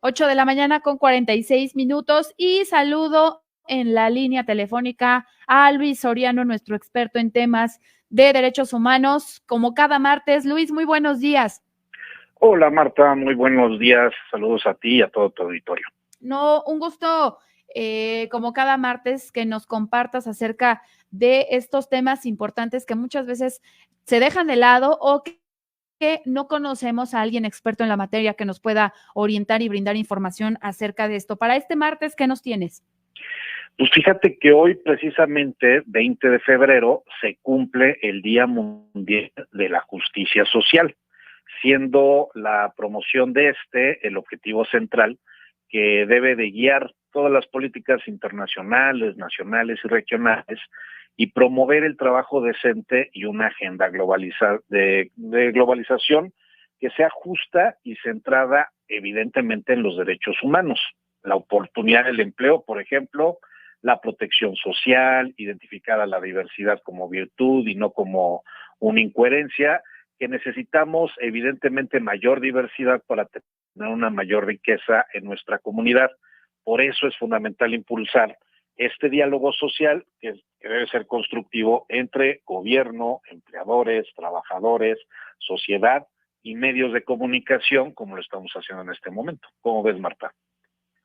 8 de la mañana con 46 minutos y saludo en la línea telefónica a Luis Soriano, nuestro experto en temas de derechos humanos, como cada martes. Luis, muy buenos días. Hola Marta, muy buenos días, saludos a ti y a todo tu auditorio. No, un gusto, como cada martes, que nos compartas acerca de estos temas importantes que muchas veces se dejan de lado o que no conocemos a alguien experto en la materia que nos pueda orientar y brindar información acerca de esto. Para este martes, ¿qué nos tienes? Pues fíjate que hoy precisamente, 20 de febrero, se cumple el Día Mundial de la Justicia Social, siendo la promoción de el objetivo central que debe de guiar todas las políticas internacionales, nacionales y regionales y promover el trabajo decente y una agenda de globalización que sea justa y centrada evidentemente en los derechos humanos, la oportunidad del empleo, por ejemplo, la protección social, identificar a la diversidad como virtud y no como una incoherencia, que necesitamos evidentemente mayor diversidad para tener una mayor riqueza en nuestra comunidad. Por eso es fundamental impulsar este diálogo social que debe ser constructivo entre gobierno, empleadores, trabajadores, sociedad y medios de comunicación, como lo estamos haciendo en este momento. ¿Cómo ves, Marta?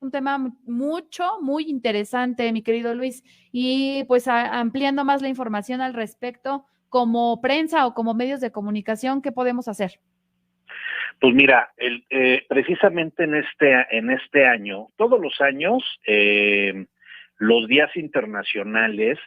Un tema muy interesante, mi querido Luis, y pues ampliando más la información al respecto, como prensa o como medios de comunicación, ¿qué podemos hacer? Pues mira, precisamente en este año, todos los años, los días internacionales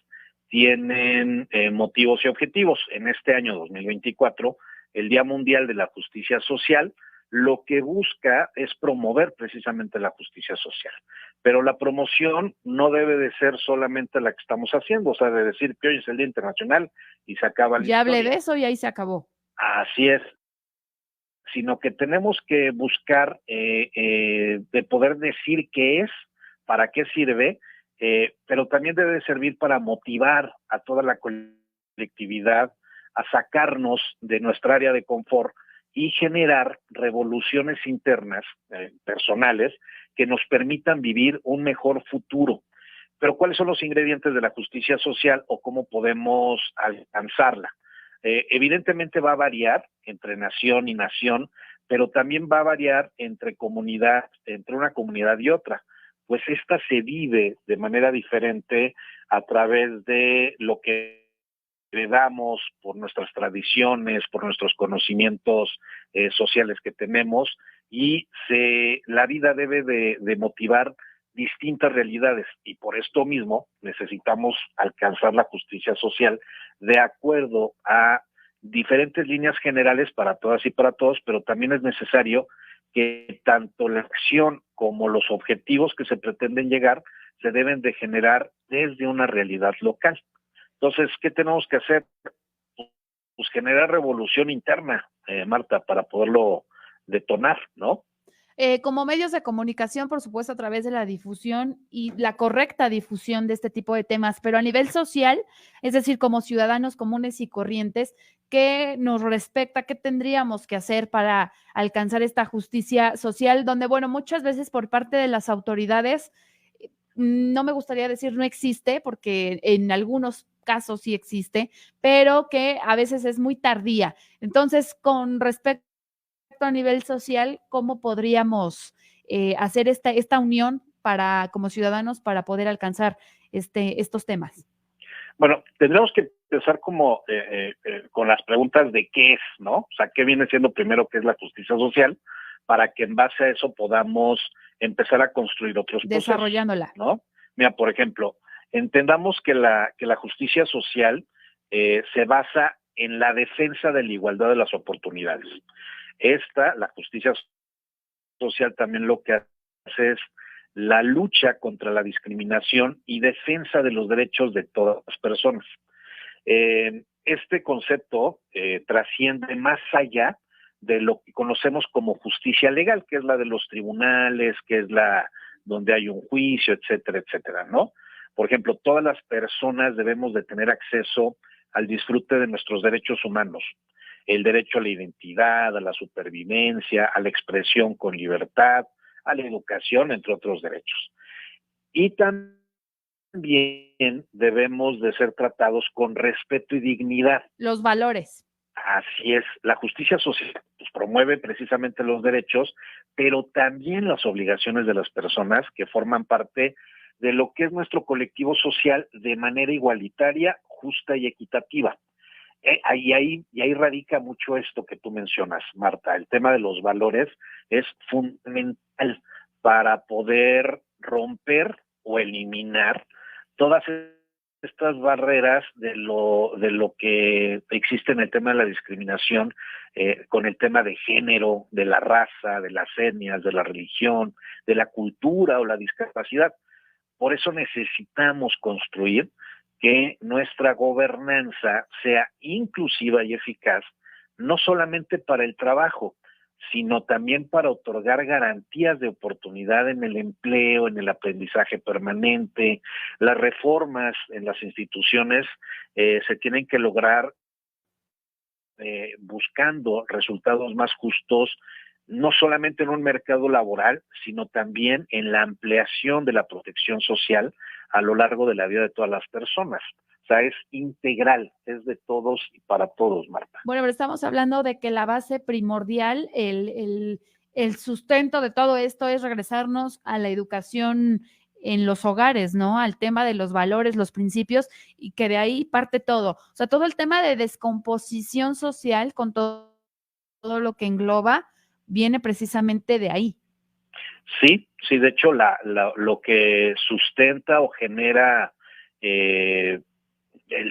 tienen motivos y objetivos. En este año 2024, el Día Mundial de la Justicia Social lo que busca es promover precisamente la justicia social. Pero la promoción no debe de ser solamente la que estamos haciendo, o sea, de decir que hoy es el Día Internacional y se acaba la Ya hablé historia. de eso y ahí se acabó. Así es, sino que tenemos que buscar de poder decir qué es, para qué sirve, pero también debe servir para motivar a toda la colectividad a sacarnos de nuestra área de confort y generar revoluciones internas, personales, que nos permitan vivir un mejor futuro. Pero ¿cuáles son los ingredientes de la justicia social o cómo podemos alcanzarla? Evidentemente va a variar entre nación y nación, pero también va a variar entre una comunidad y otra, pues esta se vive de manera diferente a través de lo que heredamos por nuestras tradiciones, por nuestros conocimientos sociales que tenemos, y la vida debe de motivar distintas realidades, y por esto mismo necesitamos alcanzar la justicia social de acuerdo a diferentes líneas generales para todas y para todos, pero también es necesario que tanto la acción como los objetivos que se pretenden llegar se deben de generar desde una realidad local. Entonces, ¿qué tenemos que hacer? Pues generar revolución interna, Marta, para poderlo detonar, ¿no? Como medios de comunicación, por supuesto, a través de la difusión y la correcta difusión de este tipo de temas, pero a nivel social, es decir, como ciudadanos comunes y corrientes, ¿qué nos respecta? ¿Qué tendríamos que hacer para alcanzar esta justicia social? Donde, bueno, muchas veces por parte de las autoridades, no me gustaría decir no existe, porque en algunos casos sí existe, pero que a veces es muy tardía. Entonces, con respecto a nivel social, ¿cómo podríamos hacer esta unión para, como ciudadanos, para poder alcanzar estos temas? Bueno, tendremos que empezar como con las preguntas de qué es, ¿no? O sea, ¿qué viene siendo primero qué es la justicia social? Para que en base a eso podamos empezar a construir otros procesos, Desarrollándola, ¿no? Mira, por ejemplo, entendamos que la justicia social se basa en la defensa de la igualdad de las oportunidades. La justicia social también lo que hace es la lucha contra la discriminación y defensa de los derechos de todas las personas. Este concepto trasciende más allá de lo que conocemos como justicia legal, que es la de los tribunales, que es la donde hay un juicio, etcétera, etcétera, ¿no? Por ejemplo, todas las personas debemos de tener acceso al disfrute de nuestros derechos humanos, el derecho a la identidad, a la supervivencia, a la expresión con libertad, a la educación, entre otros derechos. Y también debemos de ser tratados con respeto y dignidad. Los valores. Así es, la justicia social pues, promueve precisamente los derechos, pero también las obligaciones de las personas que forman parte de lo que es nuestro colectivo social de manera igualitaria, justa y equitativa. Ahí radica mucho esto que tú mencionas, Marta. El tema de los valores es fundamental para poder romper o eliminar todas estas barreras de lo que existe en el tema de la discriminación, con el tema de género, de la raza, de las etnias, de la religión, de la cultura o la discapacidad. Por eso necesitamos construir que nuestra gobernanza sea inclusiva y eficaz, no solamente para el trabajo, sino también para otorgar garantías de oportunidad en el empleo, en el aprendizaje permanente. Las reformas en las instituciones se tienen que lograr buscando resultados más justos, no solamente en un mercado laboral, sino también en la ampliación de la protección social a lo largo de la vida de todas las personas. O sea, es integral, es de todos y para todos, Marta. Bueno, pero estamos hablando de que la base primordial, el sustento de todo esto es regresarnos a la educación en los hogares, ¿no? Al tema de los valores, los principios, y que de ahí parte todo. O sea, todo el tema de descomposición social con todo lo que engloba viene precisamente de ahí. Sí, de hecho, lo que sustenta o genera el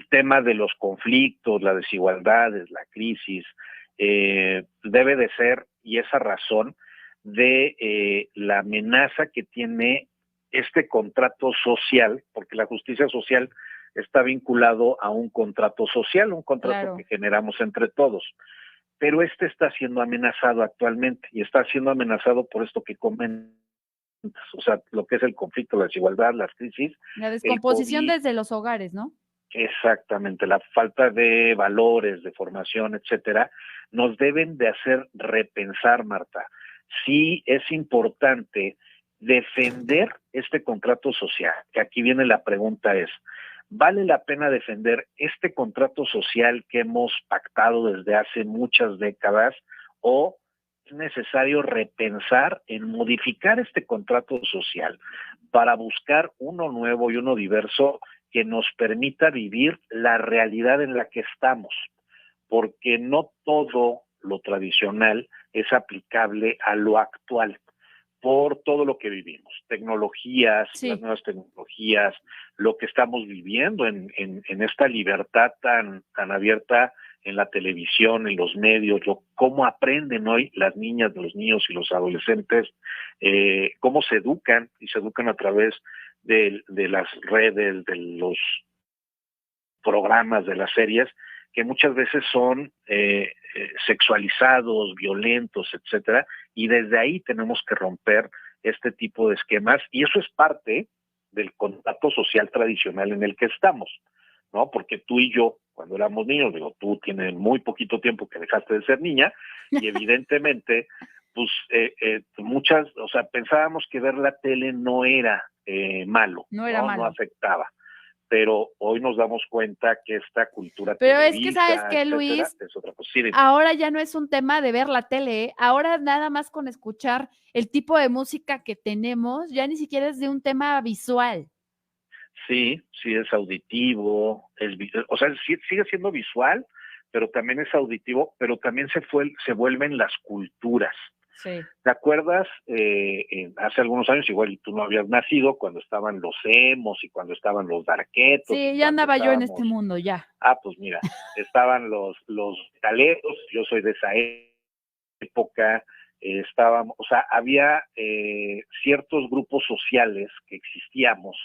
tema de los conflictos, las desigualdades, la crisis, debe de ser, y esa razón, de la amenaza que tiene este contrato social, porque la justicia social está vinculado a un contrato social, un contrato Claro. que generamos entre todos. Pero este está siendo amenazado actualmente y está siendo amenazado por esto que comentas, o sea, lo que es el conflicto, la desigualdad, las crisis. La descomposición desde los hogares, ¿no? Exactamente, la falta de valores, de formación, etcétera, nos deben de hacer repensar, Marta. Sí es importante defender este contrato social, que aquí viene la pregunta es, ¿vale la pena defender este contrato social que hemos pactado desde hace muchas décadas o es necesario repensar en modificar este contrato social para buscar uno nuevo y uno diverso que nos permita vivir la realidad en la que estamos? Porque no todo lo tradicional es aplicable a lo actual por todo lo que vivimos, tecnologías, Sí. Las nuevas tecnologías, lo que estamos viviendo en esta libertad tan abierta en la televisión, en los medios, cómo aprenden hoy las niñas, los niños y los adolescentes, cómo se educan, y se educan a través de las redes, de los programas, de las series, que muchas veces son sexualizados, violentos, etcétera, y desde ahí tenemos que romper este tipo de esquemas, y eso es parte del contrato social tradicional en el que estamos, ¿no? Porque tú y yo, cuando éramos niños, digo, tú tienes muy poquito tiempo que dejaste de ser niña, y evidentemente, pues muchas, o sea, pensábamos que ver la tele no era malo, No era malo. No afectaba. Pero hoy nos damos cuenta que esta cultura Pero es que, ¿sabes qué, Luis? Es otra cosa. Sí, ahora ya no es un tema de ver la tele, ¿eh? Ahora nada más con escuchar el tipo de música que tenemos, ya ni siquiera es de un tema visual. Sí, es auditivo, o sea, sigue siendo visual, pero también es auditivo, pero también se vuelven las culturas. Sí. ¿Te acuerdas? Hace algunos años, igual tú no habías nacido, cuando estaban los emos y cuando estaban los darketos. Sí, ya andaba yo en este mundo, ya. Ah, pues mira, estaban los metaleros, yo soy de esa época, estábamos, o sea, había ciertos grupos sociales que existíamos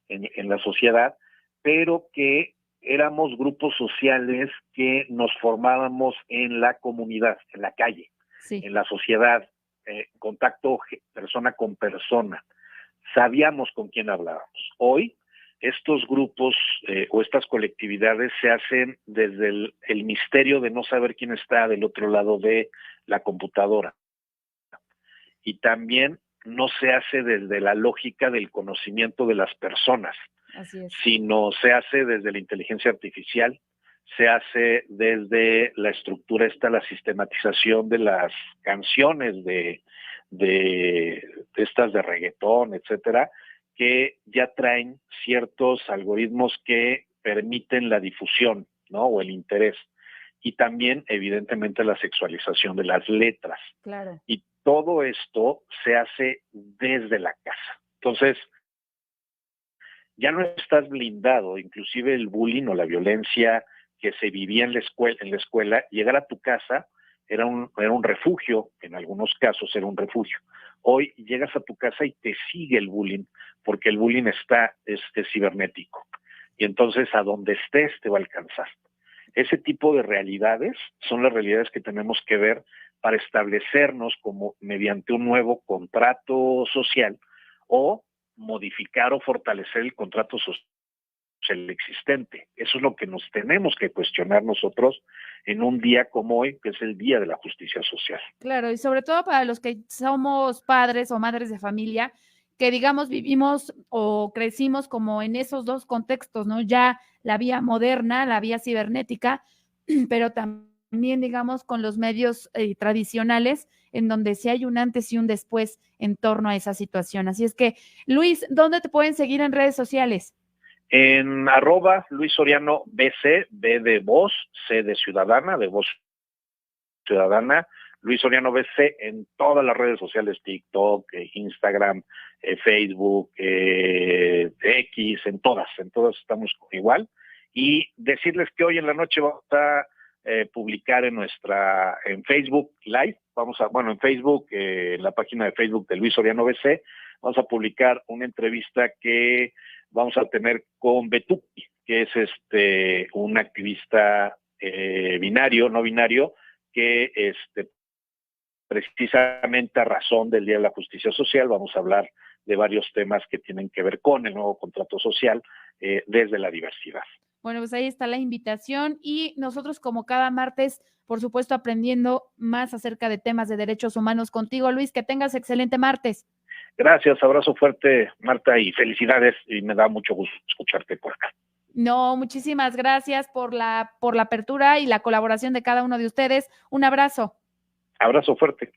en la sociedad, pero que éramos grupos sociales que nos formábamos en la comunidad, en la calle. Sí. En la sociedad, contacto persona con persona. Sabíamos con quién hablábamos. Hoy, estos grupos o estas colectividades se hacen desde el misterio de no saber quién está del otro lado de la computadora. Y también no se hace desde la lógica del conocimiento de las personas, Así es. sino se hace desde la inteligencia artificial, se hace desde la estructura la sistematización de las canciones de estas de reggaetón, etcétera, que ya traen ciertos algoritmos que permiten la difusión, ¿no? O el interés. Y también, evidentemente, la sexualización de las letras. Claro. Y todo esto se hace desde la casa. Entonces, ya no estás blindado, inclusive el bullying o la violencia que se vivía en la escuela, llegar a tu casa era un refugio, en algunos casos era un refugio. Hoy llegas a tu casa y te sigue el bullying, porque el bullying es cibernético. Y entonces a donde estés te va a alcanzar. Ese tipo de realidades son las realidades que tenemos que ver para establecernos como mediante un nuevo contrato social o modificar o fortalecer el contrato social existente. Eso es lo que nos tenemos que cuestionar nosotros en un día como hoy, que es el Día de la Justicia Social. Claro, y sobre todo para los que somos padres o madres de familia, que digamos vivimos o crecimos como en esos dos contextos, ¿no? Ya la vía moderna, la vía cibernética, pero también digamos con los medios tradicionales, en donde sí hay un antes y un después en torno a esa situación. Así es que, Luis, ¿dónde te pueden seguir en redes sociales? En @Luis Soriano BC, B de voz, C de ciudadana, de voz ciudadana, Luis Soriano BC en todas las redes sociales, TikTok, Instagram, Facebook, X, en todas estamos igual. Y decirles que hoy en la noche vamos a publicar en Facebook Live, en Facebook, en la página de Facebook de Luis Soriano BC, vamos a publicar una entrevista que vamos a tener con Betuki, que es un activista no binario, que precisamente a razón del Día de la Justicia Social vamos a hablar de varios temas que tienen que ver con el nuevo contrato social desde la diversidad. Bueno, pues ahí está la invitación y nosotros como cada martes, por supuesto, aprendiendo más acerca de temas de derechos humanos contigo, Luis, que tengas excelente martes. Gracias, abrazo fuerte, Marta, y felicidades, y me da mucho gusto escucharte por acá. No, muchísimas gracias por la apertura y la colaboración de cada uno de ustedes. Un abrazo. Abrazo fuerte.